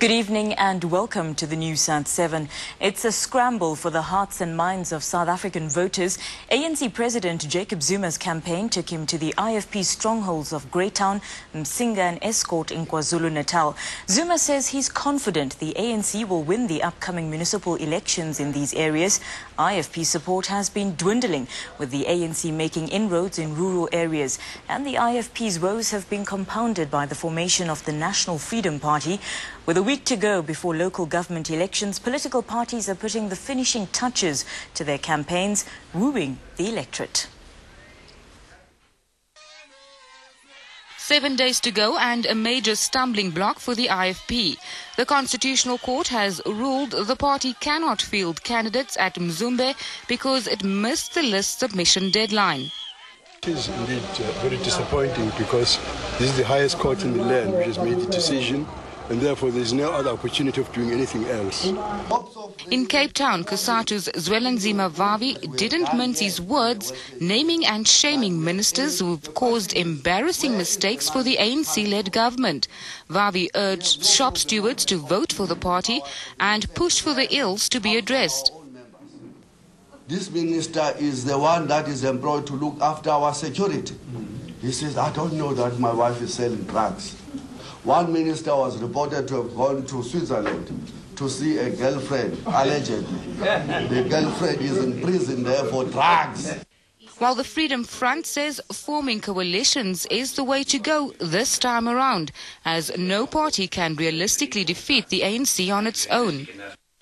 Good evening and welcome to the news at 7. It's a scramble for the hearts and minds of South African voters. ANC President Jacob Zuma's campaign took him to the IFP strongholds of Greytown, Msinga and Escort in KwaZulu-Natal. Zuma says he's confident the ANC will win the upcoming municipal elections in these areas. IFP support has been dwindling, with the ANC making inroads in rural areas. And the IFP's woes have been compounded by the formation of the National Freedom Party. With a week to go before local government elections, political parties are putting the finishing touches to their campaigns, wooing the electorate. 7 days to go and a major stumbling block for the IFP. The Constitutional Court has ruled the party cannot field candidates at Mzumbe because it missed the list submission deadline. It is indeed very disappointing because this is the highest court in the land which has made the decision, and therefore there is no other opportunity of doing anything else. In Cape Town, Kusatu's Zwelinzima Vavi didn't mince his words, naming and shaming ministers who've caused embarrassing mistakes for the ANC-led government. Vavi urged shop stewards to vote for the party and pushed for the ills to be addressed. This minister is the one that is employed to look after our security. He says, I don't know that my wife is selling drugs. One minister was reported to have gone to Switzerland to see a girlfriend, allegedly. The girlfriend is in prison there for drugs. While the Freedom Front says forming coalitions is the way to go this time around, as no party can realistically defeat the ANC on its own.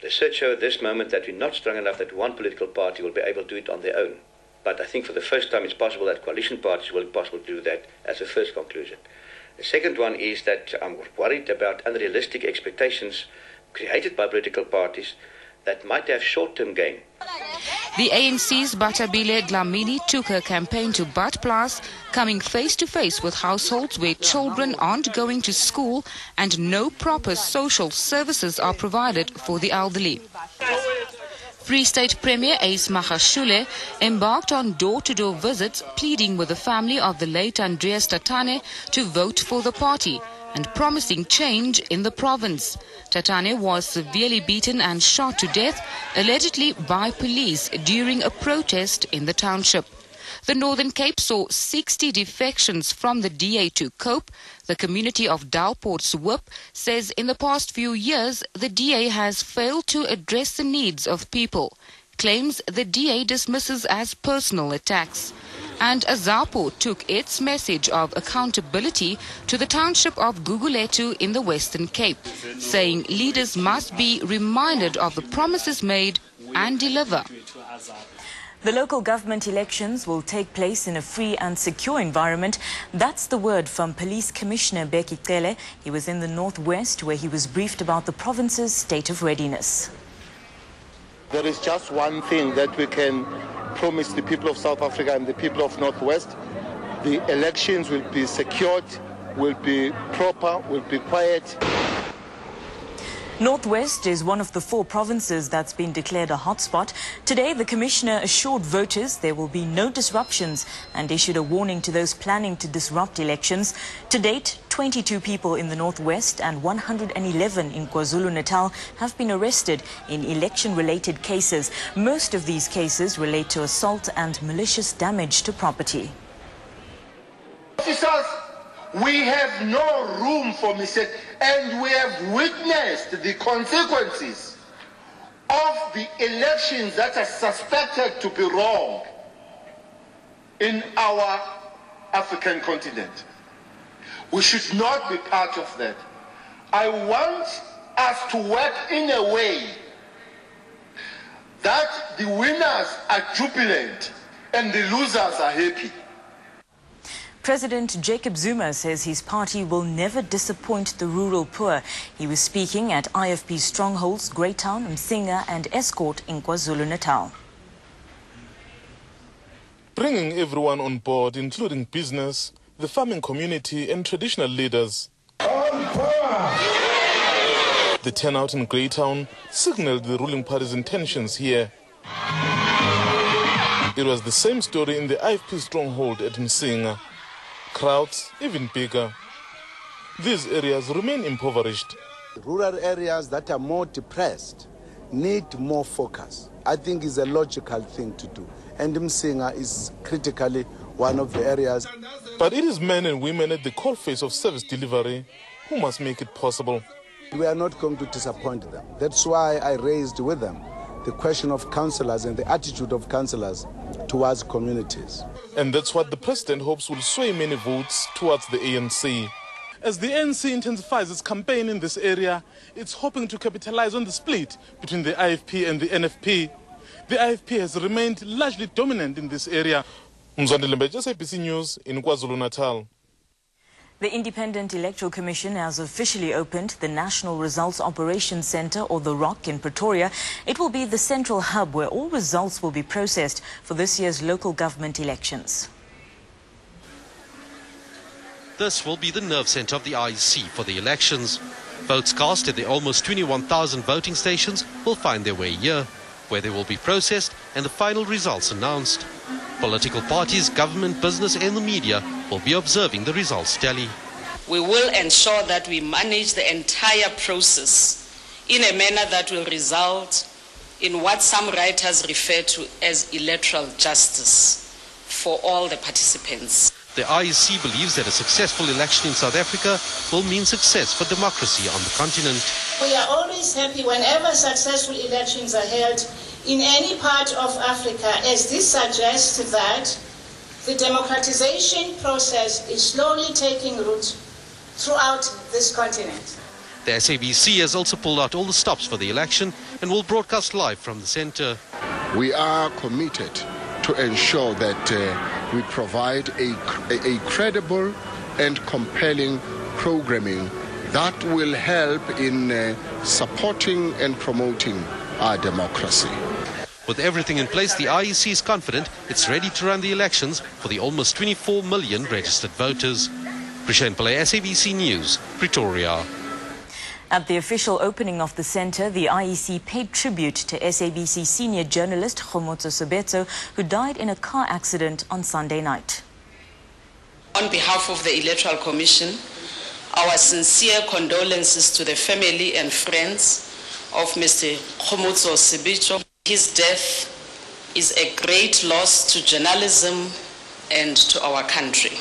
The research shows at this moment that we're not strong enough that one political party will be able to do it on their own. But I think for the first time it's possible that coalition parties will be possible to do that as a first conclusion. The second one is that I'm worried about unrealistic expectations created by political parties that might have short-term gain. The ANC's Batabile Dlamini took her campaign to Badplaas, coming face-to-face with households where children aren't going to school and no proper social services are provided for the elderly. Free State Premier Ace Magashule embarked on door-to-door visits pleading with the family of the late Andreas Tatane to vote for the party and promising change in the province. Tatane was severely beaten and shot to death, allegedly by police during a protest in the township. The Northern Cape saw 60 defections from the DA to cope. The community of Dalport's whip says in the past few years, the DA has failed to address the needs of people. Claims the DA dismisses as personal attacks. And Azapo took its message of accountability to the township of Guguletu in the Western Cape, saying leaders must be reminded of the promises made and deliver. The local government elections will take place in a free and secure environment. That's the word from Police Commissioner Beki Cele. He was in the Northwest where he was briefed about the province's state of readiness. There is just one thing that we can promise the people of South Africa and the people of Northwest. The elections will be secured, will be proper, will be quiet. Northwest is one of the 4 provinces that's been declared a hotspot. Today, the Commissioner assured voters there will be no disruptions and issued a warning to those planning to disrupt elections. To date, 22 people in the Northwest and 111 in KwaZulu-Natal have been arrested in election-related cases. Most of these cases relate to assault and malicious damage to property. Officers, we have no room for mistake, and we have witnessed the consequences of the elections that are suspected to be wrong in our African continent. We should not be part of that. I want us to work in a way that the winners are jubilant and the losers are happy. President Jacob Zuma says his party will never disappoint the rural poor. He was speaking at IFP strongholds Greytown, Msinga and Escort in KwaZulu-Natal. Bringing everyone on board, including business, the farming community and traditional leaders. The turnout in Greytown signaled the ruling party's intentions here. It was the same story in the IFP stronghold at Msinga. Crowds even bigger. These areas remain impoverished. Rural areas that are more depressed need more focus. I think is a logical thing to do. And Msinga is critically one of the areas. But it is men and women at the coalface of service delivery who must make it possible. We are not going to disappoint them. That's why I raised with them the question of councillors and the attitude of councillors towards communities. And that's what the president hopes will sway many votes towards the ANC. As the ANC intensifies its campaign in this area, it's hoping to capitalize on the split between the IFP and the NFP. The IFP has remained largely dominant in this area. Mzwandile Mbeje, SABC News in KwaZulu-Natal. The Independent Electoral Commission has officially opened the National Results Operations Centre, or the ROC, in Pretoria. It will be the central hub where all results will be processed for this year's local government elections. This will be the nerve centre of the IEC for the elections. Votes cast at the almost 21,000 voting stations will find their way here, where they will be processed and the final results announced. Political parties, government, business and the media will be observing the results tally. We will ensure that we manage the entire process in a manner that will result in what some writers refer to as electoral justice for all the participants. The IEC believes that a successful election in South Africa will mean success for democracy on the continent. We are always happy whenever successful elections are held in any part of Africa, as this suggests that the democratization process is slowly taking root throughout this continent. The SABC has also pulled out all the stops for the election and will broadcast live from the centre. We are committed to ensure that we provide a credible and compelling programming that will help in supporting and promoting our democracy. With everything in place, the IEC is confident it's ready to run the elections for the almost 24 million registered voters. Prishan Pillay, SABC News, Pretoria. At the official opening of the centre, the IEC paid tribute to SABC senior journalist Khomotso Sobeto, who died in a car accident on Sunday night. On behalf of the Electoral Commission, our sincere condolences to the family and friends of Mr. Khomotso Sobeto. His death is a great loss to journalism and to our country.